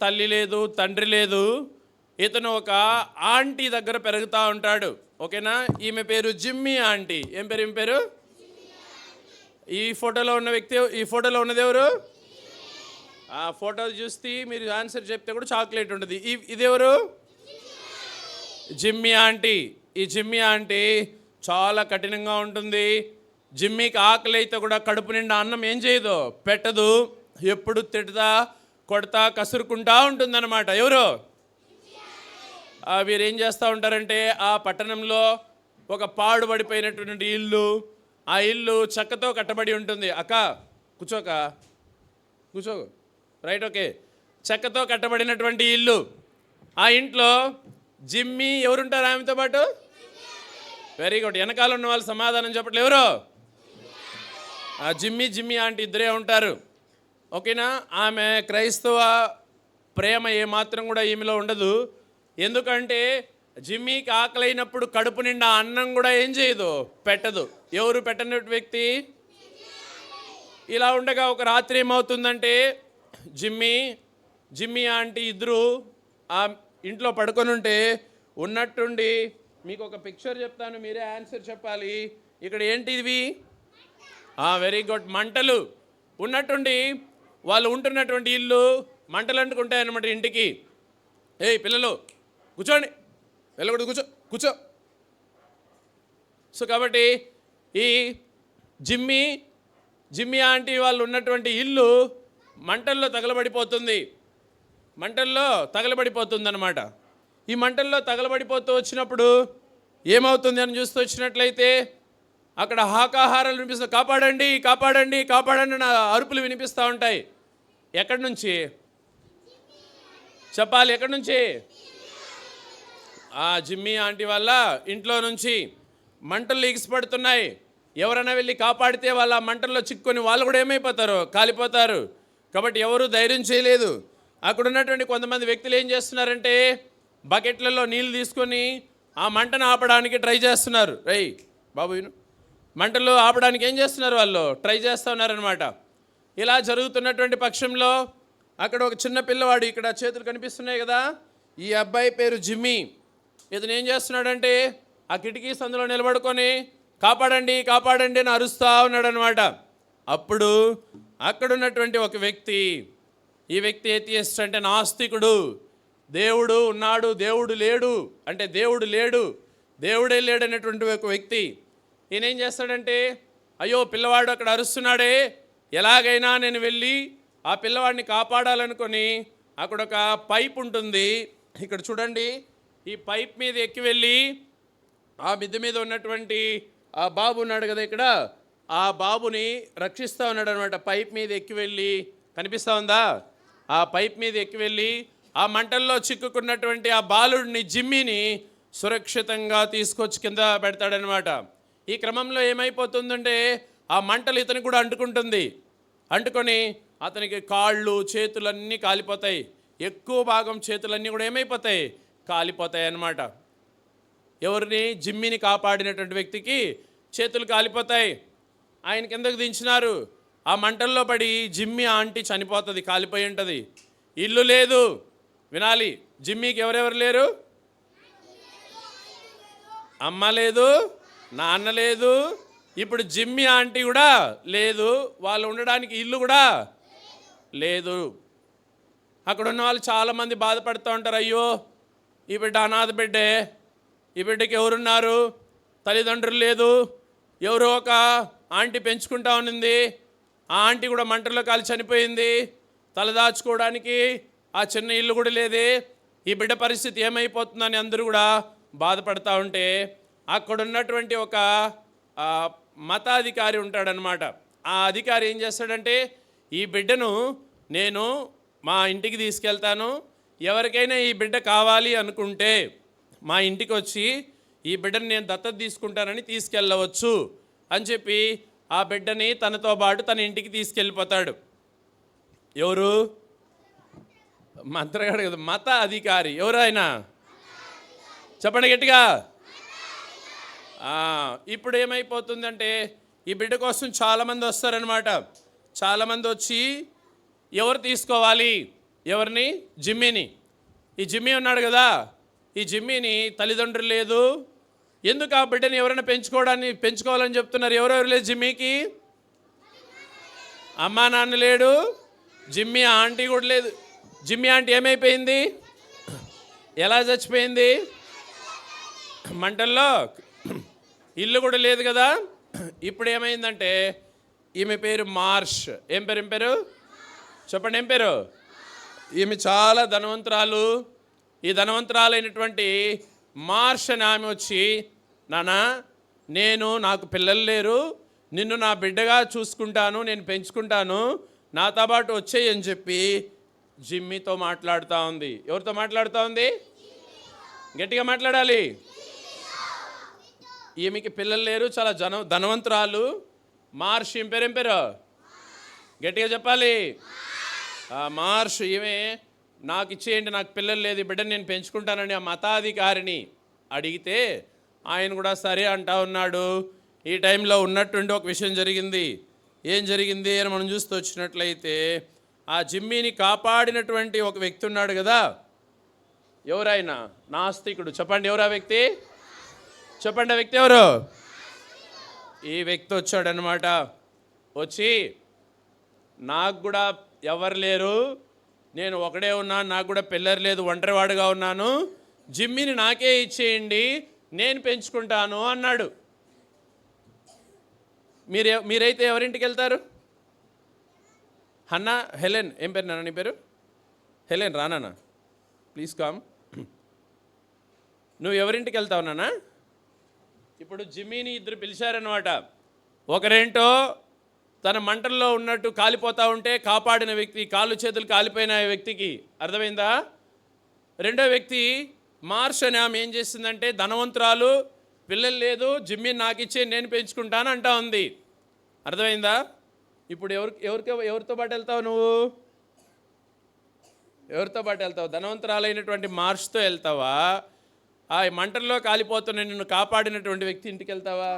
తల్లి లేదు, తండ్రి లేదు. ఇతను ఒక ఆంటీ దగ్గర పెరుగుతూ ఉంటాడు. ఓకేనా? ఈమె పేరు జిమ్మీ ఆంటీ. ఏం పేరు ఈమె పేరు? ఈ ఫోటోలో ఉన్న వ్యక్తి, ఈ ఫోటోలో ఉన్నది ఎవరు? ఆ ఫోటో చూస్తే మీరు ఆన్సర్ చెప్తే కూడా చాక్లెట్ ఉంటుంది. ఇదెవరు? Jimmy aunty. ఈ జిమ్మీ ఆంటీ చాలా కఠినంగా ఉంటుంది. జిమ్మీకి ఆకలి అయితే కూడా కడుపు నిండా అన్నం ఏం చేయదు, పెట్టదు. ఎప్పుడు తిడతా కొడతా కసురుకుంటా ఉంటుందన్నమాట. ఎవరు? వీరు ఏం చేస్తూ ఉంటారంటే, ఆ పట్టణంలో ఒక పాడుబడిపోయినటువంటి ఇల్లు, ఆ ఇల్లు చెక్కతో కట్టబడి ఉంటుంది. అక్క కూర్చోక, కూర్చో, రైట్, ఓకే. చెక్కతో కట్టబడినటువంటి ఇల్లు. ఆ ఇంట్లో జిమ్మీ ఎవరుంటారు ఆమెతో పాటు? Very good. వెనకాల ఉన్న వాళ్ళు సమాధానం చెప్పట్లేదు. ఎవరు? ఆ జిమ్మీ ఆంటీ ఇద్దరే ఉంటారు. ఓకేనా? ఆమె క్రైస్తవ ప్రేమ ఏమాత్రం కూడా ఈమెలో ఉండదు. ఎందుకంటే జిమ్మీకి ఆకలైనప్పుడు కడుపు నిండా అన్నం కూడా ఏం చేయదు, పెట్టదు. ఎవరు పెట్టని వ్యక్తి? ఇలా ఉండగా ఒక రాత్రి ఏమవుతుందంటే, జిమ్మీ ఆంటీ ఇద్దరు ఆ ఇంట్లో పడుకొని ఉంటే, ఉన్నట్టుండి మీకు ఒక పిక్చర్ చెప్తాను, మీరే ఆన్సర్ చెప్పాలి. ఇక్కడ ఏంటి ఇవి? వెరీ గుడ్, మంటలు. ఉన్నట్టుండి వాళ్ళు ఉంటున్నటువంటి ఇల్లు మంటలు అంటుకుంటాయన్నమాట ఇంటికి. ఏయ్ పిల్లలు కూర్చోండి, వెళ్ళకూడదు, కూర్చో. సో కాబట్టి ఈ జిమ్మీ ఆంటీ వాళ్ళు ఉన్నటువంటి ఇల్లు మంటల్లో తగలబడిపోతుంది అన్నమాట. ఈ మంటల్లో తగలబడిపోతూ వచ్చినప్పుడు ఏమవుతుంది అని చూస్తూ వచ్చినట్లయితే, అక్కడ హాకాహారాలు వినిపిస్తాయి. కాపాడండి కాపాడండి కాపాడండి నా అరుపులు వినిపిస్తూ ఉంటాయి. ఎక్కడి నుంచి చెప్పాలి? ఎక్కడి నుంచి? ఆ జిమ్మీ ఆంటీ వాళ్ళ ఇంట్లో నుంచి మంటలు ఎగిసిపడుతున్నాయి. ఎవరైనా వెళ్ళి కాపాడితే వాళ్ళ మంటల్లో చిక్కుకొని వాళ్ళు కూడా ఏమైపోతారు, కాలిపోతారు. కాబట్టి ఎవరు ధైర్యం చేయలేదు. అక్కడ ఉన్నటువంటి కొంతమంది వ్యక్తులు ఏం చేస్తున్నారంటే, బకెట్లలో నీళ్ళు తీసుకొని ఆ మంటను ఆపడానికి ట్రై చేస్తున్నారు. బాబు మంటలు ఆపడానికి ఏం చేస్తున్నారు? వాళ్ళు ట్రై చేస్తూ ఉన్నారనమాట. ఇలా జరుగుతున్నటువంటి పక్షంలో అక్కడ ఒక చిన్న పిల్లవాడు, ఇక్కడ చేతులు కనిపిస్తున్నాయి కదా, ఈ అబ్బాయి పేరు జిమ్మీ. ఇతను ఏం చేస్తున్నాడంటే, ఆ కిటికీ సందులో నిలబడుకొని కాపాడండి కాపాడండి అని అరుస్తూ ఉన్నాడు అనమాట. అప్పుడు అక్కడ ఉన్నటువంటి ఒక వ్యక్తి, ఈ వ్యక్తి ఏథియిస్ట్ అంటే నాస్తికుడు. దేవుడు ఉన్నాడు, దేవుడు లేడు అంటే దేవుడు లేడు, దేవుడే లేడు అనేటువంటి ఒక వ్యక్తి. ఈయన ఏం చేస్తాడంటే, అయ్యో పిల్లవాడు అక్కడ అరుస్తున్నాడే, ఎలాగైనా నేను వెళ్ళి ఆ పిల్లవాడిని కాపాడాలనుకొని అక్కడ ఒక పైప్ ఉంటుంది. ఇక్కడ చూడండి, ఈ పైప్ మీద ఎక్కి వెళ్ళి ఆ మిద్దె మీద ఉన్నటువంటి ఆ బాబు ఉన్నాడు కదా, ఇక్కడ ఆ బాబుని రక్షిస్తూ ఉన్నాడు అనమాట. పైప్ మీద ఎక్కి వెళ్ళి, కనిపిస్తూ ఉందా? ఆ పైప్ మీద ఎక్కి వెళ్ళి ఆ మంటల్లో చిక్కుకున్నటువంటి ఆ బాలుడిని, జిమ్మీని సురక్షితంగా తీసుకొచ్చి కింద పెడతాడనమాట. ఈ క్రమంలో ఏమైపోతుందంటే, ఆ మంటలు ఇతనికి కూడా అంటుకొని అతనికి కాళ్ళు చేతులన్నీ కాలిపోతాయి. ఎక్కువ భాగం చేతులన్నీ కూడా ఏమైపోతాయి, కాలిపోతాయి అన్నమాట. ఎవరిని? జిమ్మీని కాపాడినటువంటి వ్యక్తికి చేతులు కాలిపోతాయి. ఆయన కిందకు దించినారు. ఆ మంటల్లో పడి జిమ్మీ ఆంటీ చనిపోతుంది, కాలిపోయి ఉంటుంది. ఇల్లు లేదు. వినాలి, జిమ్మీకి ఎవరెవరు లేరు? అమ్మ లేదు, నాన్న లేదు, ఇప్పుడు జిమ్మీ ఆంటీ కూడా లేదు. వాళ్ళు ఉండడానికి ఇల్లు కూడా లేదు. అక్కడ ఉన్న వాళ్ళు చాలామంది బాధపడుతూ ఉంటారు. అయ్యో ఈ బిడ్డ అనాథ బిడ్డే, ఈ బిడ్డకి ఎవరున్నారు, తల్లిదండ్రులు లేదు, ఎవరో ఒక ఆంటీ పెంచుకుంటా ఉన్నింది, ఆ ఆంటీ కూడా మంటల్లో కాలి చనిపోయింది, తలదాచుకోవడానికి ఆ చిన్న ఇల్లు కూడా లేదే, ఈ బిడ్డ పరిస్థితి ఏమైపోతుందని అందరూ కూడా బాధపడుతూ ఉంటే, అక్కడ ఉన్నటువంటి ఒక మతాధికారి ఉంటాడనమాట. ఆ అధికారి ఏం చేస్తాడంటే, ఈ బిడ్డను నేను మా ఇంటికి తీసుకెళ్తాను, ఎవరికైనా ఈ బిడ్డ కావాలి అనుకుంటే మా ఇంటికి వచ్చి ఈ బిడ్డను నేను దత్తత తీసుకుంటానని తీసుకెళ్ళవచ్చు అని చెప్పి ఆ బిడ్డని తనతో పాటు తన ఇంటికి తీసుకెళ్ళిపోతాడు. ఎవరు? మంత్రగాడు కదా, మత అధికారి. ఎవరు ఆయన? చెప్పండి గట్టిగా. ఇప్పుడు ఏమైపోతుందంటే, ఈ బిడ్డ కోసం చాలామంది వస్తారనమాట. చాలామంది వచ్చి ఎవరు తీసుకోవాలి, ఎవరిని? జిమ్మీని. ఈ జిమ్మీ ఉన్నాడు కదా, ఈ జిమ్మీని తల్లిదండ్రులు లేదు. ఎందుకు ఆ బిడ్డని ఎవరైనా పెంచుకోవాలని చెప్తున్నారు? ఎవరెవరు లేదు జిమ్మీకి? అమ్మా నాన్న లేడు, జిమ్మీ ఆంటీ కూడా లేదు. జిమ్మీ ఆంటీ ఏమైపోయింది? ఎలా చచ్చిపోయింది? మంటల్లో. ఇల్లు కూడా లేదు కదా. ఇప్పుడు ఏమైందంటే ఈమె పేరు మార్ష్. ఏం పేరు? చెప్పండి, ఏం పేరు? ఈమె చాలా ధనవంతురాలు. ఈ ధనవంతురాలైనటువంటి మార్ష్ అని ఆమె వచ్చి, నానా నాకు పిల్లలు లేరు, నిన్ను నా బిడ్డగా చూసుకుంటాను, నేను పెంచుకుంటాను, నాతో పాటు వచ్చేయి అని చెప్పి జిమ్మీతో మాట్లాడుతూ ఉంది. ఎవరితో మాట్లాడుతూ ఉంది? గట్టిగా మాట్లాడాలి. ఈమెకి పిల్లలు లేరు, చాలా ధనవంతురాలు. మార్ష్ ఏం పేరు? గట్టిగా చెప్పాలి. మార్ష్ ఈమె నాకు ఇచ్చేయండి, నాకు పిల్లలు లేదు, ఈ బిడ్డను నేను పెంచుకుంటానని ఆ మతాధికారిని అడిగితే ఆయన కూడా సరే అంటా ఉన్నాడు. ఈ టైంలో ఉన్నట్టుండి ఒక విషయం జరిగింది. ఏం జరిగింది అని మనం చూస్తూ వచ్చినట్లయితే, ఆ జిమ్మీని కాపాడినటువంటి ఒక వ్యక్తి ఉన్నాడు కదా. ఎవరైనా? నాస్తికుడు. చెప్పండి, ఎవరు ఆ వ్యక్తి? చెప్పండి, ఆ వ్యక్తి ఎవరు? ఈ వ్యక్తి వచ్చాడనమాట. వచ్చి, నాకు కూడా ఎవరు లేరు, నేను ఒకడే ఉన్నాను, నాకు కూడా పిల్లలు లేదు, ఒంటరివాడుగా ఉన్నాను, జిమ్మీని నాకే ఇచ్చేయండి, నేను పెంచుకుంటాను అన్నాడు. మీరైతే ఎవరింటికి వెళ్తారు? Hannah, Helen. ఏం పేరు నాన్న నీ పేరు? హెలెన్. Rana please come. నువ్వు ఎవరింటికి వెళ్తావు నాన్న? ఇప్పుడు జిమ్మీని ఇద్దరు పిలిచారనమాట. ఒకరేంటో తన మంటల్లో ఉన్నట్టు కాలిపోతూ ఉంటే కాపాడిన వ్యక్తి, కాళ్ళు చేతులు కాలిపోయిన వ్యక్తికి, అర్థమైందా? రెండో వ్యక్తి మార్ష్ అని ఆమె ఏం చేసిందంటే, ధనవంతురాలు, పిల్లలు లేదు, జిమ్మీని నాకు ఇచ్చే, నేను పెంచుకుంటాను అంటా ఉంది. అర్థమైందా? ఇప్పుడు ఎవరితో పాటు వెళ్తావు నువ్వు? ఎవరితో పాటు వెళ్తావు? ధనవంతురాలైనటువంటి మార్ష్తో వెళ్తావా? ఆ మంటల్లో కాలిపోతున్న నిన్ను కాపాడినటువంటి వ్యక్తి ఇంటికి వెళ్తావా?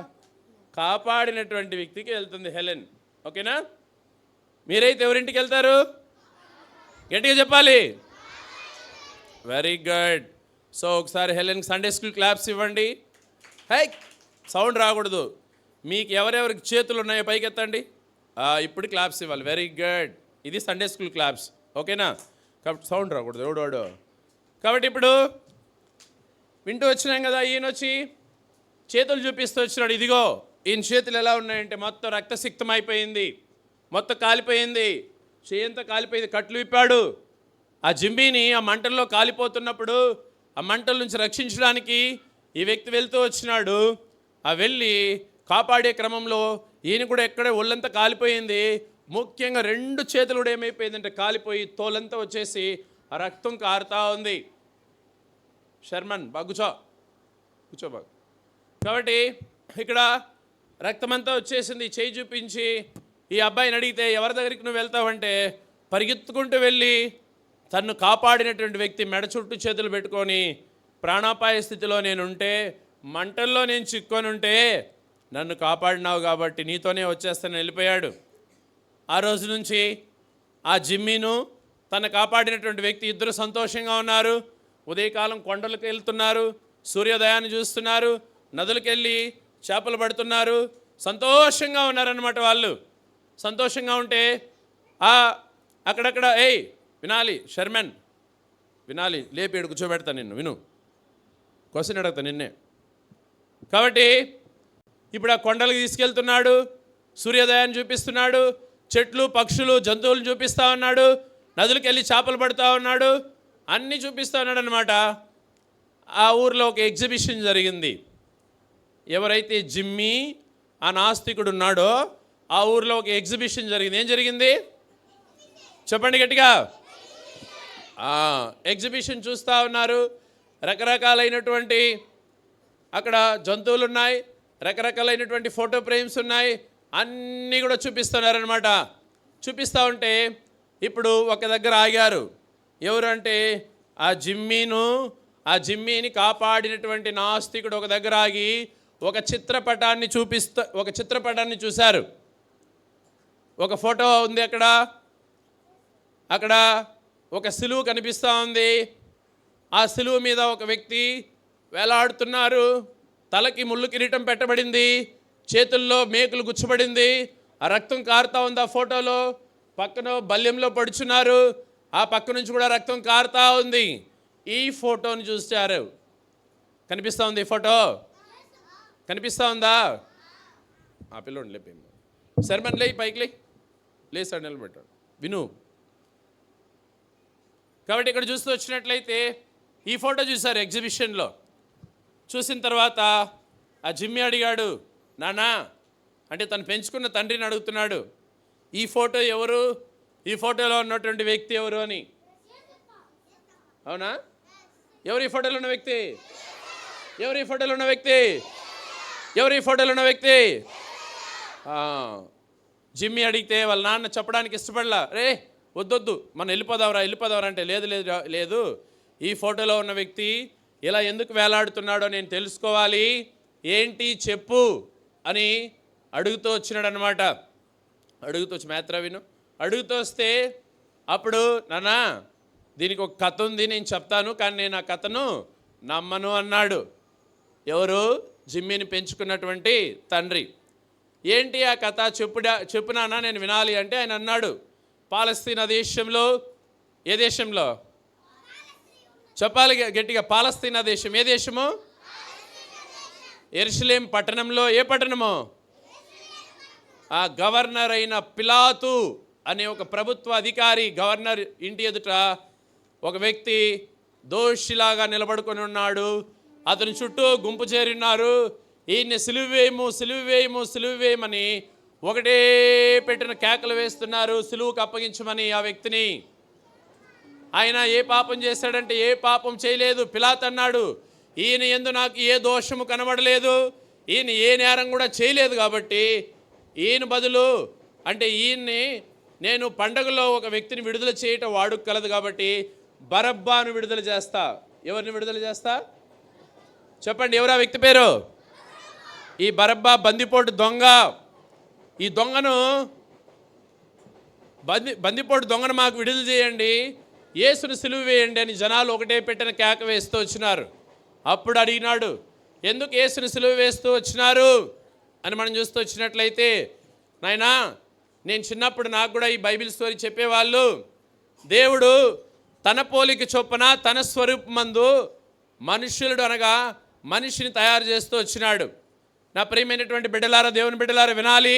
కాపాడినటువంటి వ్యక్తికి వెళ్తుంది హెలెన్. ఓకేనా? మీరైతే ఎవరింటికి వెళ్తారు? గట్టిగా చెప్పాలి. Very good. సో ఒకసారి హెలెన్కి సండే స్కూల్ క్లాప్స్ ఇవ్వండి. హై, సౌండ్ రాకూడదు. మీకు ఎవరెవరికి చేతులు ఉన్నాయో పైకి ఎత్తండి. ఇప్పుడు క్లాప్స్ ఇవ్వాలి. Very good. ఇది సండే స్కూల్ క్లాప్స్. ఓకేనా? కాబట్టి సౌండ్ రాకూడదు ఎవడోడు. కాబట్టి ఇప్పుడు వింటూ వచ్చినాం కదా. ఈయన వచ్చి చేతులు చూపిస్తూ వచ్చినాడు. ఇదిగో ఈయన చేతులు ఎలా ఉన్నాయంటే మొత్తం రక్తసిక్తం అయిపోయింది, మొత్తం కాలిపోయింది, చేయంతా కాలిపోయింది. కట్లు విప్పాడు. ఆ జిమ్మీని ఆ మంటల్లో కాలిపోతున్నప్పుడు ఆ మంటల నుంచి రక్షించడానికి ఈ వ్యక్తి వెళ్తూ వచ్చినాడు. ఆ వెళ్ళి కాపాడే క్రమంలో ఈయన కూడా ఎక్కడే ఒళ్ళంతా కాలిపోయింది. ముఖ్యంగా 2 చేతులు కూడా ఏమైపోయిందంటే కాలిపోయి తోలంతా వచ్చేసి ఆ రక్తం కారుతూ ఉంది. శర్మన్ బాగా కూర్చో బాగా. కాబట్టి ఇక్కడ రక్తమంతా వచ్చేసింది. చేయి చూపించి ఈ అబ్బాయిని అడిగితే ఎవరి దగ్గరికి నువ్వు వెళ్తావంటే, పరిగెత్తుకుంటూ వెళ్ళి తన్ను కాపాడినటువంటి వ్యక్తి మెడ చుట్టూ చేతులు పెట్టుకొని, ప్రాణాపాయ స్థితిలో నేనుంటే, మంటల్లో నేను చిక్కొని ఉంటే నన్ను కాపాడినావు కాబట్టి నీతోనే వచ్చేస్తానని వెళ్ళిపోయాడు. ఆ రోజు నుంచి ఆ జిమ్మీను తను కాపాడినటువంటి వ్యక్తి ఇద్దరు సంతోషంగా ఉన్నారు. ఉదయకాలం కొండలకు వెళ్తున్నారు, సూర్యోదయాన్ని చూస్తున్నారు, నదులకు వెళ్ళి చేపలు పడుతున్నారు, సంతోషంగా ఉన్నారన్నమాట. వాళ్ళు సంతోషంగా ఉంటే అక్కడక్కడ వినాలి షర్మన్, వినాలి, లేపి కూర్చోబెడతా నిన్ను, విను, క్వశ్చన్ అడుగుతా నిన్నే. కాబట్టి ఇప్పుడు ఆ కొండలకు తీసుకెళ్తున్నాడు, సూర్యోదయాన్ని చూపిస్తున్నాడు, చెట్లు పక్షులు జంతువులను చూపిస్తూ ఉన్నాడు, నదులకు వెళ్ళి చేపలు పడుతూ ఉన్నాడు, అన్నీ చూపిస్తూ ఉన్నాడు అనమాట. ఆ ఊరిలో ఒక ఎగ్జిబిషన్ జరిగింది. ఎవరైతే జిమ్మీ ఆ నాస్తికుడు ఉన్నాడో ఆ ఊరిలో ఒక ఎగ్జిబిషన్ జరిగింది. ఏం జరిగింది చెప్పండి గట్టిగా. ఎగ్జిబిషన్ చూస్తూ ఉన్నారు. రకరకాలైనటువంటి అక్కడ జంతువులు ఉన్నాయి, రకరకాలైనటువంటి ఫోటో ఫ్రేమ్స్ ఉన్నాయి, అన్నీ కూడా చూపిస్తున్నారనమాట. చూపిస్తూ ఉంటే ఇప్పుడు ఒక దగ్గర ఆగారు. ఎవరు అంటే ఆ జిమ్మీని కాపాడినటువంటి నాస్తికుడు ఒక దగ్గర ఆగి ఒక చిత్రపటాన్ని చూశారు. ఒక ఫోటో ఉంది అక్కడ ఒక సిలువ కనిపిస్తూ ఉంది. ఆ సిలువ మీద ఒక వ్యక్తి వేలాడుతున్నారు. తలకి ముళ్ళు కిరీటం పెట్టబడింది, చేతుల్లో మేకులు గుచ్చబడింది, ఆ రక్తం కారుతా ఉంది. ఆ ఫోటోలో పక్కన బల్యంలో పడుచున్నారు, ఆ పక్క నుంచి కూడా రక్తం కారుతా ఉంది. ఈ ఫోటోని చూస్తారు. కనిపిస్తూ ఉంది ఈ ఫోటో? కనిపిస్తూ ఉందా? ఆ పిల్లోని లేపేమో. శర్మన్ లే, పైకి లేసాడు, నిలబెట్టాడు, విను. కాబట్టి ఇక్కడ చూస్తూ వచ్చినట్లయితే ఈ ఫోటో చూశారు ఎగ్జిబిషన్లో. చూసిన తర్వాత ఆ జిమ్మి అడిగాడు, నానా అంటే తను పెంచుకున్న తండ్రిని అడుగుతున్నాడు, ఈ ఫోటో ఎవరు, ఈ ఫోటోలో ఉన్నటువంటి వ్యక్తి ఎవరు అని. అవునా? ఎవరు ఈ ఫోటోలో ఉన్న వ్యక్తి? ఎవరు ఈ ఫోటోలో ఉన్న వ్యక్తి? ఎవరు ఈ ఫోటోలో ఉన్న వ్యక్తి? జిమ్మి అడిగితే వాళ్ళ నాన్న చెప్పడానికి ఇష్టపడలా. రే వద్దొద్దు, మనం వెళ్ళిపోదావరా అంటే లేదు లేదు లేదు, ఈ ఫోటోలో ఉన్న వ్యక్తి ఇలా ఎందుకు వేలాడుతున్నాడో నేను తెలుసుకోవాలి, ఏంటి చెప్పు అని అడుగుతూ వచ్చినాడు అనమాట. అడుగుతూ వచ్చి మేత్రా విను. అడుగుతూ వస్తే అప్పుడు నాన్నా దీనికి ఒక కథ ఉంది, నేను చెప్తాను, కానీ నేను ఆ కథను నమ్మను అన్నాడు. ఎవరు? జిమ్మిని పెంచుకున్నటువంటి తండ్రి. ఏంటి ఆ కథ చెప్పు నాన్న, నేను వినాలి అంటే ఆయన అన్నాడు, పాలస్తీనా దేశంలో, ఏ దేశంలో చెప్పాలి గట్టిగా, పాలస్తీనా దేశం. ఏ దేశము? యెరూషలేం పట్టణంలో. ఏ పట్టణము? ఆ గవర్నర్ అయిన పిలాతు అనే ఒక ప్రభుత్వ అధికారి గవర్నర్ ఇంటి ఎదుట ఒక వ్యక్తి దోషిలాగా నిలబడుకొని ఉన్నాడు. అతని చుట్టూ గుంపు చేరిన్నారు. ఈయన్ని సిలువేయమని ఒకటే పెట్టిన కేకలు వేస్తున్నారు, సిలువుకు అప్పగించమని ఆ వ్యక్తిని. ఆయన ఏ పాపం చేశాడంటే ఏ పాపం చేయలేదు. పిలాతు అన్నాడు, ఈయన యందు నాకు ఏ దోషము కనబడలేదు, ఈయన ఏ నేరం కూడా చేయలేదు, కాబట్టి ఈయన బదులు అంటే ఈయన్ని నేను పండగలో ఒక వ్యక్తిని విడుదల చేయటం వాడుక కలదు, కాబట్టి బరబ్బాను విడుదల చేస్తా. ఎవరిని విడుదల చేస్తా చెప్పండి? ఎవరు ఆ వ్యక్తి పేరు? ఈ బరబ్బా బందిపోటు దొంగ. ఈ దొంగను బందిపోటు దొంగను మాకు విడుదల చేయండి, యేసును సిలువ వేయండి అని జనాలు ఒకటే పెట్టిన కేక వేస్తూ వచ్చినారు. అప్పుడు అడిగినాడు, ఎందుకు యేసును సిలువ వేస్తూ వచ్చినారు అని మనం చూస్తూ వచ్చినట్లయితే, నాయనా నేను చిన్నప్పుడు నాకు కూడా ఈ బైబిల్ స్టోరీ చెప్పేవాళ్ళు, దేవుడు తన పోలిక చొప్పున తన స్వరూపమందు మనుష్యుడు అనగా మనిషిని తయారు చేస్తూ వచ్చినాడు. నా ప్రియమైనటువంటి బిడ్డలారా, దేవుని బిడ్డలారా వినాలి.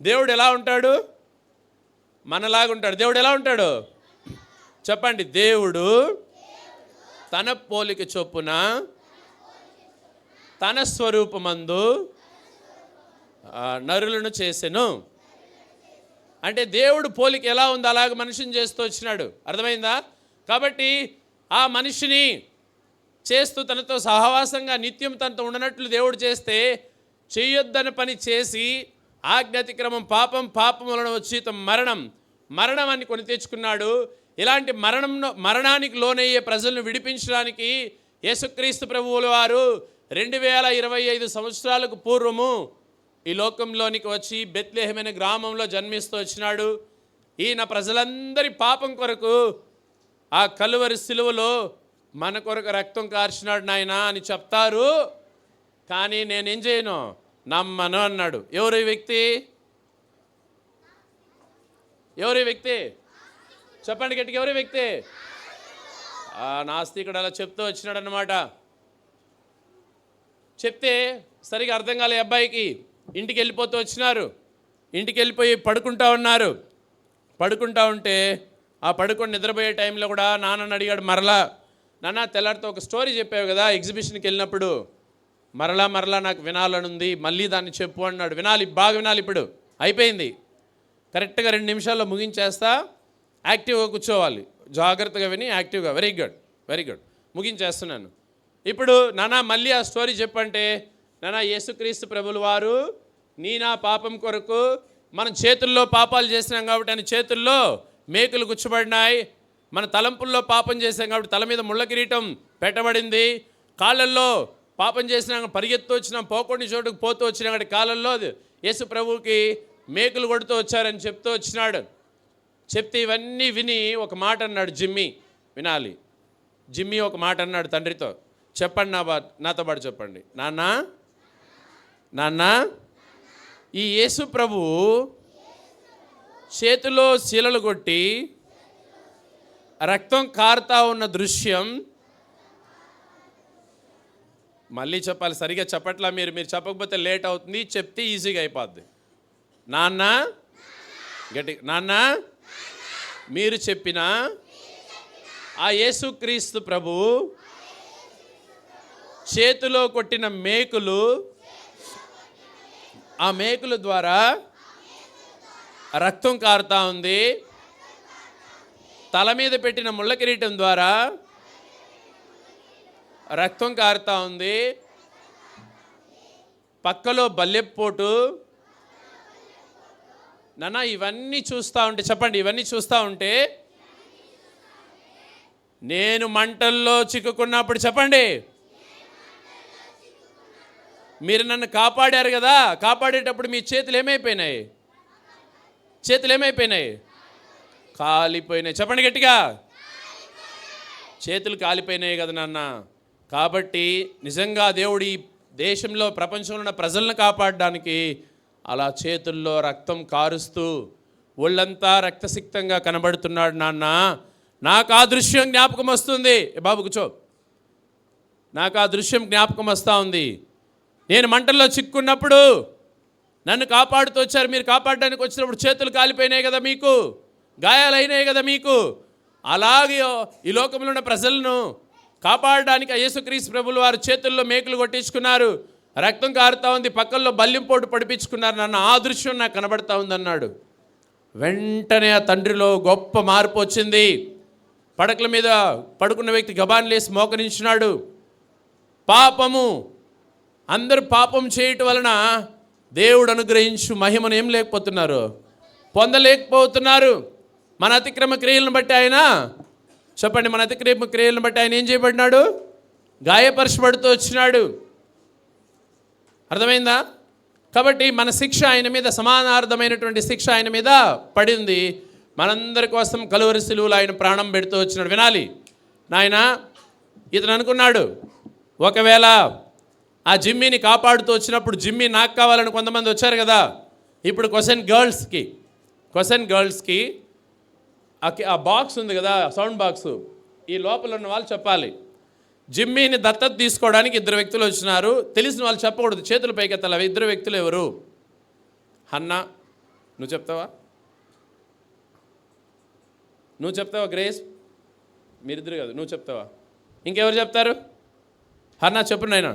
దేవుడు ఎలా ఉంటాడు? మనలాగా ఉంటాడు. దేవుడు ఎలా ఉంటాడు చెప్పండి? దేవుడు తన పోలిక చొప్పున తన స్వరూపమందు నరులను చేసెను. అంటే దేవుడు పోలిక ఎలా ఉందో అలాగ మనిషిని చేస్తూ వచ్చినాడు. అర్థమైందా? కాబట్టి ఆ మనిషిని చేస్తూ తనతో సహవాసంగా నిత్యం తనతో ఉండనట్లు దేవుడు చేస్తే, చేయొద్దని పని చేసి ఆజ్ఞాతిక్రమం పాపం వలన వచ్చి మరణం అని కొని తెచ్చుకున్నాడు. ఇలాంటి మరణానికి లోనయ్యే ప్రజలను విడిపించడానికి యేసుక్రీస్తు ప్రభువుల వారు 2025 సంవత్సరాలకు పూర్వము ఈ లోకంలోనికి వచ్చి బెత్లెహేమ్ అనే గ్రామంలో జన్మిస్తూ వచ్చినాడు. ఈయన ప్రజలందరి పాపం కొరకు ఆ కలువరి సిలువలో మన కొరకు రక్తం కార్చినాడు నాయన అని చెప్తారు, కానీ నేనేం చేయను, నమ్మను అన్నాడు. ఎవరు ఈ వ్యక్తి? ఎవరు ఈ వ్యక్తి చెప్పండి గట్టిగా, ఎవరు ఈ వ్యక్తి? నాస్తికుడు అలా చెప్తూ వచ్చినాడు అన్నమాట. చెప్తే సరిగా అర్థం కాలే అబ్బాయికి. ఇంటికి వెళ్ళిపోతూ వచ్చినారు. ఇంటికి వెళ్ళిపోయి పడుకుంటా ఉన్నారు. పడుకుంటా ఉంటే ఆ పడుకొని నిద్రపోయే టైంలో కూడా నాన్నని అడిగాడు మరలా, నాన్న తెల్లారితో ఒక స్టోరీ చెప్పావు కదా ఎగ్జిబిషన్కి వెళ్ళినప్పుడు, మరలా నాకు వినాలనుంది, మళ్ళీ దాన్ని చెప్పు అన్నాడు. వినాలి, బాగా వినాలి. ఇప్పుడు అయిపోయింది, కరెక్ట్గా 2 నిమిషాల్లో ముగించేస్తా, యాక్టివ్గా కూర్చోవాలి, జాగ్రత్తగా విని యాక్టివ్గా. వెరీ గుడ్ ముగించేస్తున్నాను. ఇప్పుడు నాన్న మళ్ళీ ఆ స్టోరీ చెప్పంటే, నాన్న యేసుక్రీస్తు ప్రభుల వారు నా పాపం కొరకు, మనం చేతుల్లో పాపాలు చేసినాం కాబట్టి ఆయన చేతుల్లో మేకులు గుచ్చబడినాయి, మన తలంపుల్లో పాపం చేసాం కాబట్టి తల మీద ముళ్ళ కిరీటం పెట్టబడింది, కాళ్ళల్లో పాపం చేసినాక పరిగెత్తు వచ్చినాం, పోకుండా చోటుకు పోతూ వచ్చినా కాళ్ళల్లో యేసు ప్రభువుకి మేకులు కొడుతూ వచ్చారని చెప్తూ వచ్చినాడు. చెప్తే ఇవన్నీ విని ఒక మాట అన్నాడు జిమ్మీ. వినాలి. జిమ్మీ ఒక మాట అన్నాడు తండ్రితో. చెప్పండి, నాతో పాటు చెప్పండి. నాన్న, ఈ యేసు ప్రభువు చేతిలో శీలలు కొట్టి రక్తం కారుతా ఉన్న దృశ్యం, మళ్ళీ చెప్పాలి, సరిగా చెప్పట్లా మీరు చెప్పకపోతే లేట్ అవుతుంది, చెప్తే ఈజీగా అయిపోద్ది. నాన్న, మీరు చెప్పిన ఆ యేసుక్రీస్తు ప్రభు చేతిలో కొట్టిన మేకులు, ఆ మేకుల ద్వారా రక్తం కారుతా ఉంది. తల మీద పెట్టిన ముళ్ళ కిరీటం ద్వారా రక్తం కారుతా ఉంది. పక్కలో బల్లెపోటు. నాన్న, ఇవన్నీ చూస్తూ ఉంటే చెప్పండి, ఇవన్నీ చూస్తూ ఉంటే నేను మంటల్లో చిక్కుకున్నప్పుడు చెప్పండి, మీరు నన్ను కాపాడారు కదా, కాపాడేటప్పుడు మీ చేతులు ఏమైపోయినాయి? కాలిపోయినాయి. చెప్పండి గట్టిగా, చేతులు కాలిపోయినాయి కదా నాన్న. కాబట్టి నిజంగా దేవుడు ఈ దేశంలో, ప్రపంచంలో ఉన్న ప్రజలను కాపాడడానికి అలా చేతుల్లో రక్తం కారుస్తూ ఒళ్ళంతా రక్తసిక్తంగా కనబడుతున్నాడు నాన్న. నాకు ఆ దృశ్యం జ్ఞాపకం వస్తుంది. బాబు కూర్చో. నాకు ఆ దృశ్యం జ్ఞాపకం వస్తూ ఉంది. నేను మంటల్లో చిక్కున్నప్పుడు నన్ను కాపాడుతూ వచ్చారు. మీరు కాపాడడానికి వచ్చినప్పుడు చేతులు కాలిపోయినాయి కదా, మీకు గాయాలైనాయి కదా మీకు. అలాగే ఈ లోకంలో ఉన్న ప్రజలను కాపాడడానికి యేసుక్రీస్తు ప్రభులు వారు చేతుల్లో మేకులు కొట్టించుకున్నారు, రక్తం కారుతా ఉంది, పక్కల్లో బల్లింపోటు పడిపించుకున్నారు. నన్ను ఆ దృశ్యం నాకు కనబడతా ఉందన్నాడు. వెంటనే ఆ తండ్రిలో గొప్ప మార్పు వచ్చింది. పడకల మీద పడుకున్న వ్యక్తి గబాన్లేసి మోకరించినాడు. పాపము, అందరూ పాపం చేయటం వలన దేవుడు అనుగ్రహించు మహిమను ఏం పొందలేకపోతున్నారు. మన అతిక్రమ క్రియలను బట్టి ఆయన, చెప్పండి, మన అతిక్రమ క్రియలను బట్టి ఆయన ఏం చేయబడినాడు? గాయపరచబడుతూ వచ్చినాడు. అర్థమైందా? కాబట్టి మన శిక్ష ఆయన మీద, సమానార్థమైనటువంటి శిక్ష ఆయన మీద పడింది. మనందరి కోసం కలువరి సిలువలో ఆయన ప్రాణం పెడుతూ వచ్చినాడు. వినాలి నాయన, ఇతను అనుకున్నాడు, ఒకవేళ ఆ జిమ్మీని కాపాడుతూ వచ్చినప్పుడు జిమ్మీ నాకు కావాలని కొంతమంది వచ్చారు కదా. ఇప్పుడు క్వశ్చన్ గర్ల్స్కి ఆ బాక్స్ ఉంది కదా, సౌండ్ బాక్స్, ఈ లోపల ఉన్న వాళ్ళు చెప్పాలి. జిమ్మీని దత్తత తీసుకోవడానికి 2 వ్యక్తులు వచ్చినారు. తెలిసిన వాళ్ళు చెప్పకూడదు, చేతులు పైకెత్తాలి. అవి 2 వ్యక్తులు ఎవరు? హన్నా, నువ్వు చెప్తావా? గ్రేస్? మీరిద్దరు కాదు, నువ్వు చెప్తావా? ఇంకెవరు చెప్తారు? హన్నా చెప్పు నాయనా.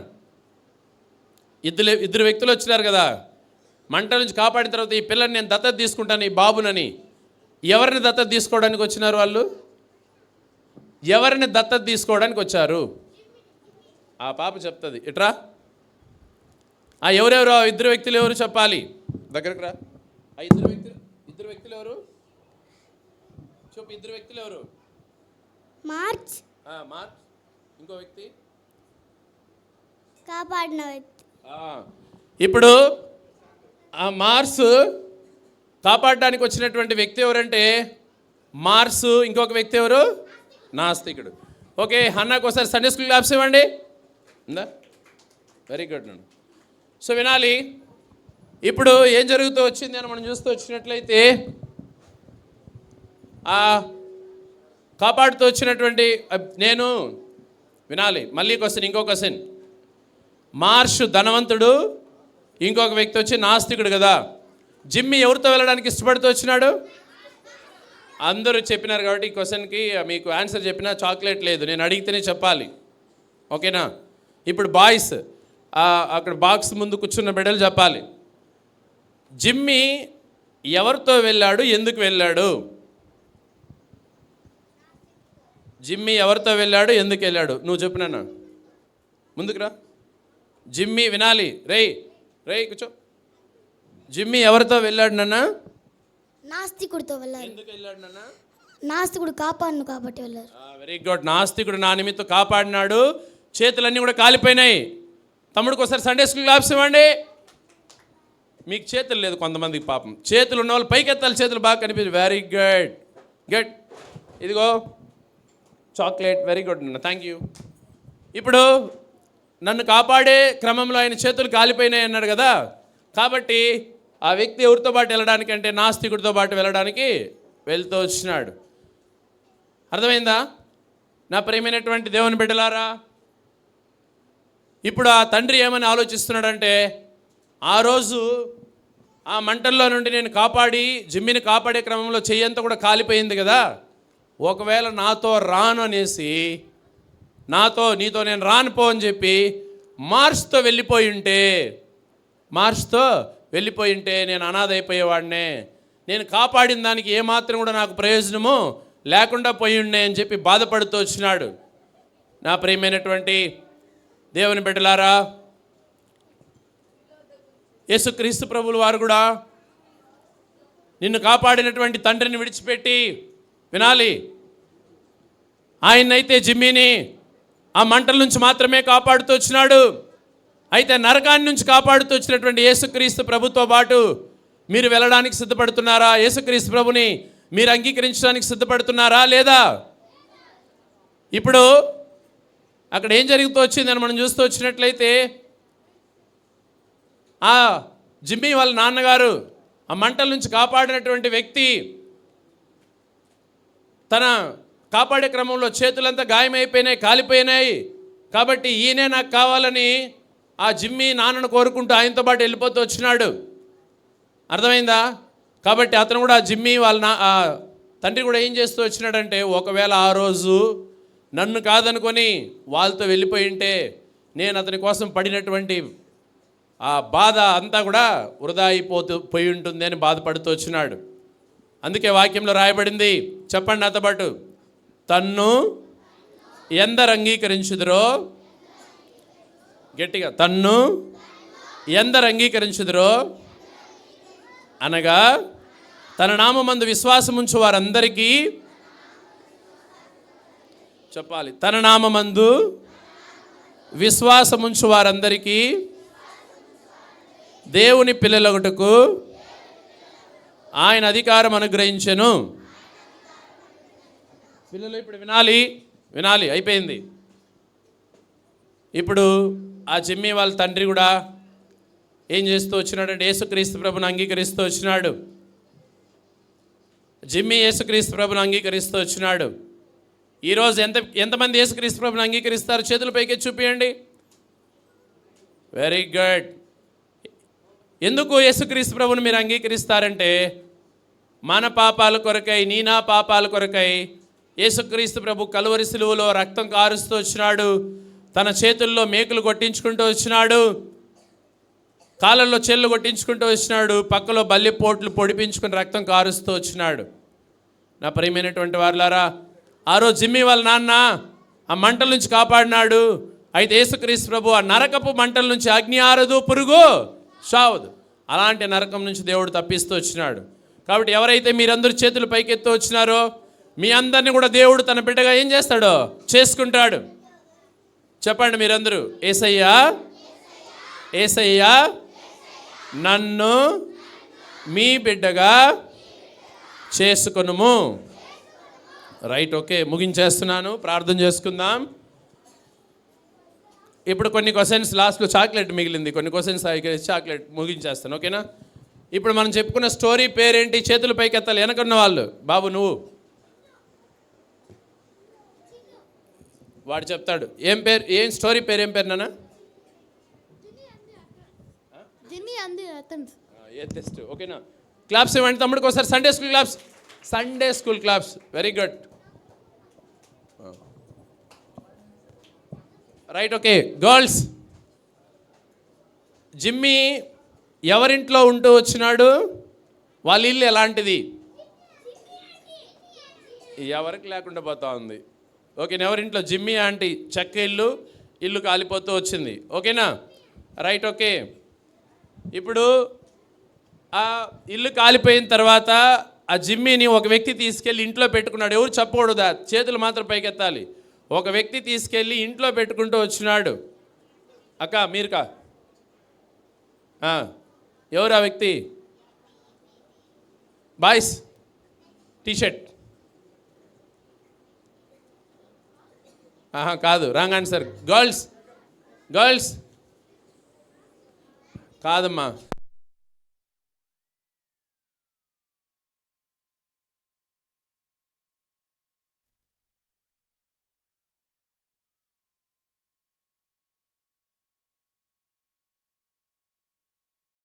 2 వ్యక్తులు వచ్చినారు కదా, మంట నుంచి కాపాడిన తర్వాత ఈ పిల్లని నేను దత్తత తీసుకుంటాను, ఈ బాబునని. ఎవరిని దత్తత తీసుకోవడానికి వచ్చినారు వాళ్ళు? ఎవరిని దత్తత తీసుకోవడానికి వచ్చారు? ఆ పాప చెప్తుంది. ఇట్రా. ఎవరెవరు 2 వ్యక్తులు ఎవరు చెప్పాలి? దగ్గరకు రా. ఆ 2 వ్యక్తులు ఎవరు చెప్పు. 2 వ్యక్తులు ఎవరు? మార్చ్. ఇంకో వ్యక్తి కాపాడిన వ్యక్తి. ఇప్పుడు ఆ మార్స్ కాపాడడానికి వచ్చినటువంటి వ్యక్తి ఎవరంటే మార్స్. ఇంకొక వ్యక్తి ఎవరు? నాస్తికుడు. ఓకే, హన్నాకు ఒకసారి సండే స్కూల్ క్లాప్స్ ఇవ్వండి. ఉందా? వెరీ గుడ్ నన్ను. సో వినాలి, ఇప్పుడు ఏం జరుగుతూ వచ్చింది అని మనం చూస్తూ వచ్చినట్లయితే, కాపాడుతూ వచ్చినటువంటి నేను వినాలి. మళ్ళీ ఇంకో క్వశ్చన్. మార్ష్ ధనవంతుడు, ఇంకొక వ్యక్తి వచ్చి నాస్తికుడు కదా. జిమ్మీ ఎవరితో వెళ్ళడానికి ఇష్టపడుతూ వచ్చినాడు? అందరూ చెప్పినారు కాబట్టి ఈ క్వశ్చన్కి మీకు ఆన్సర్ చెప్పినా చాక్లెట్ లేదు, నేను అడిగితేనే చెప్పాలి. ఓకేనా? ఇప్పుడు బాయ్స్ అక్కడ బాక్స్ ముందు కూర్చున్న బిడ్డలు చెప్పాలి. జిమ్మీ ఎవరితో వెళ్ళాడు, ఎందుకు వెళ్ళాడు? జిమ్మీ ఎవరితో వెళ్ళాడు, ఎందుకు వెళ్ళాడు? నువ్వు చెప్పినా ముందుకు రా. జిమ్మీ వినాలి. రేయ్ కూర్చో. జిమ్మీ ఎవరితో వెళ్ళాడు నాన్న? నాస్తికుడితో వెళ్ళాడు. ఎందుకు వెళ్ళాడు నాన్న? నాస్తికుడు కాపాడును కాబట్టి వెళ్ళారు. Very good. నాస్తికుడు నా నిమిత్తం కాపాడినాడు. చేతులన్నీ కూడా కాలిపోయినాయి. తమ్ముడికి ఒకసారి సండే స్కూల్ క్లాప్స్ ఇవ్వండి. మీకు చేతులు లేదు కొంతమందికి, పాపం. చేతులు ఉన్న వాళ్ళు పైకి ఎత్తాలి, చేతులు బాగా కనిపించి. Very good. గెట్ ఇదిగో చాక్లెట్, వెరీ గుడ్ నాన్న, థ్యాంక్ యూ. ఇప్పుడు నన్ను కాపాడే క్రమంలో ఆయన చేతులు కాలిపోయినాయి అన్నాడు కదా, కాబట్టి ఆ వ్యక్తి ఎవరితో పాటు వెళ్ళడానికి అంటే నాస్తికుడితో పాటు వెళ్ళడానికి వెళ్తూ వచ్చినాడు. అర్థమైందా నా ప్రియమైనటువంటి దేవుని బిడ్డలారా? ఇప్పుడు ఆ తండ్రి ఏమని ఆలోచిస్తున్నాడంటే, ఆ రోజు ఆ మంటల్లో నుండి నేను కాపాడి జిమ్మిని కాపాడే క్రమంలో చెయ్యంతా కూడా కాలిపోయింది కదా, ఒకవేళ నాతో రాను అనేసి నీతో నేను రాను పో అని చెప్పి మార్చ్తో వెళ్ళిపోయి ఉంటే నేను అనాథ అయిపోయేవాడినే, నేను కాపాడిన దానికి ఏమాత్రం కూడా నాకు ప్రయోజనము లేకుండా పోయి ఉండే అని చెప్పి బాధపడుతూ వచ్చినాడు. నా ప్రియమైనటువంటి దేవుని బిడ్డలారా, యేసుక్రీస్తు ప్రభువుల వారు కూడా నిన్ను కాపాడినటువంటి తండ్రిని విడిచిపెట్టి వినాలి. ఆయన్నైతే జిమ్మీని ఆ మంటల నుంచి మాత్రమే కాపాడుతూ వచ్చినాడు. అయితే నరకాన్ని నుంచి కాపాడుతూ వచ్చినటువంటి యేసుక్రీస్తు ప్రభుతో పాటు మీరు వెళ్ళడానికి సిద్ధపడుతున్నారా? యేసుక్రీస్తు ప్రభుని మీరు అంగీకరించడానికి సిద్ధపడుతున్నారా లేదా? ఇప్పుడు అక్కడ ఏం జరుగుతూ వచ్చిందని మనం చూస్తూ వచ్చినట్లయితే, ఆ జిమ్మీ వాళ్ళ నాన్నగారు ఆ మంటల నుంచి కాపాడినటువంటి వ్యక్తి తన కాపాడే క్రమంలో చేతులంతా గాయమైపోయినాయి, కాలిపోయినాయి. కాబట్టి ఈయనే నాకు కావాలని ఆ జిమ్మీ నాన్నను కోరుకుంటూ ఆయనతో పాటు వెళ్ళిపోతూ వచ్చినాడు. అర్థమైందా? కాబట్టి అతను కూడా జిమ్మీ వాళ్ళ తండ్రి కూడా ఏం చేస్తూ వచ్చినాడంటే, ఒకవేళ ఆ రోజు నన్ను కాదనుకొని వాళ్ళతో వెళ్ళిపోయి ఉంటే నేను అతని కోసం పడినటువంటి ఆ బాధ అంతా కూడా వృధా పోయి ఉంటుంది అని బాధపడుతూ వచ్చినాడు. అందుకే వాక్యంలో రాయబడింది, చెప్పండి నాతో పాటు, తన్ను ఎందరు అంగీకరించుదురో, గట్టిగా, తన్ను ఎందరు అంగీకరించుదురో అనగా తన నామమందు విశ్వాసముంచు వారందరికీ, చెప్పాలి, తన నామమందు విశ్వాసముంచు వారందరికీ దేవుని పిల్లలగుటకు ఆయన అధికారం అనుగ్రహించెను. పిల్లలు ఇప్పుడు వినాలి, అయిపోయింది. ఇప్పుడు ఆ జిమ్మీ వాళ్ళ తండ్రి కూడా ఏం చేస్తూ వచ్చినాడంటే, యేసుక్రీస్తు ప్రభుని అంగీకరిస్తూ వచ్చినాడు. జిమ్మీ యేసుక్రీస్తు ప్రభుని అంగీకరిస్తూ వచ్చినాడు. ఈరోజు ఎంతమంది యేసుక్రీస్తు ప్రభుని అంగీకరిస్తారు? చేతుల పైకి చూపియండి. Very good. ఎందుకు యేసుక్రీస్తు ప్రభుని మీరు అంగీకరిస్తారంటే, మన పాపాల కొరకై, నా పాపాల కొరకై యేసుక్రీస్తు ప్రభు కలువరి సిలువలో రక్తం కారుస్తూ వచ్చినాడు. తన చేతుల్లో మేకులు కొట్టించుకుంటూ వచ్చినాడు, కాళ్ళల్లో చెళ్ళు కొట్టించుకుంటూ వచ్చినాడు, పక్కలో బల్లిపోట్లు పొడిపించుకుని రక్తం కారుస్తూ వచ్చినాడు. నా ప్రియమైనటువంటి వారులారా, ఆ రోజు జిమ్మీ వాళ్ళ నాన్న ఆ మంటల నుంచి కాపాడినాడు. అయితే యేసుక్రీస్తు ప్రభు ఆ నరకపు మంటల నుంచి అగ్ని ఆరదు, పురుగు సావదు, అలాంటి నరకం నుంచి దేవుడు తప్పిస్తూ వచ్చినాడు. కాబట్టి ఎవరైతే మీరందరూ చేతులు పైకెత్తూ వచ్చినారో మీ అందరినీ కూడా దేవుడు తన బిడ్డగా ఏం చేస్తాడో చేసుకుంటాడు. చెప్పండి మీరందరూ, యేసయ్యా, యేసయ్యా నన్ను మీ బిడ్డగా చేసుకొనుము. Right, okay, ముగించేస్తున్నాను. ప్రార్థన చేసుకుందాం. ఇప్పుడు కొన్ని క్వశ్చన్స్, లాస్ట్లో చాక్లెట్ మిగిలింది, కొన్ని క్వశ్చన్స్ చాక్లెట్ ముగించేస్తాను, ఓకేనా? ఇప్పుడు మనం చెప్పుకున్న స్టోరీ పేరేంటి? చేతుల పైకి ఎత్తాలి వెనకున్న వాళ్ళు. బాబు నువ్వు, వాడు చెప్తాడు. ఏం పేరు, ఏం స్టోరీ పేరు, ఏం పేరు నాన్న? ఎత్తెస్ట్, ఓకేనా? క్లాప్స్ ఇవ్వండి తమ్ముడికి ఒకసారి. Sunday school claps, very good. Right, okay. Girls, Jimmy ఎవరింట్లో ఉంటూ వచ్చినాడు? వాళ్ళ ఇల్లు ఎలాంటిది? ఎవరికి లేకుండా పోతా ఉంది, ఓకేనా? ఎవరింట్లో? జిమ్మీ ఆంటీ చెక్క ఇల్లు కాలిపోతూ వచ్చింది, ఓకేనా? Right, okay. ఇప్పుడు ఆ ఇల్లు కాలిపోయిన తర్వాత ఆ జిమ్మీని ఒక వ్యక్తి తీసుకెళ్ళి ఇంట్లో పెట్టుకున్నాడు. ఎవరు చెప్పకూడదా, చేతులు మాత్రం పైకెత్తాలి. ఒక వ్యక్తి తీసుకెళ్ళి ఇంట్లో పెట్టుకుంటూ వచ్చినాడు. అక్క మీరుకా, ఎవరు ఆ వ్యక్తి? బాయ్స్ టీషర్ట్, కాదు, రాంగ్ ఆన్సర్. గర్ల్స్, గర్ల్స్ కాదమ్మా.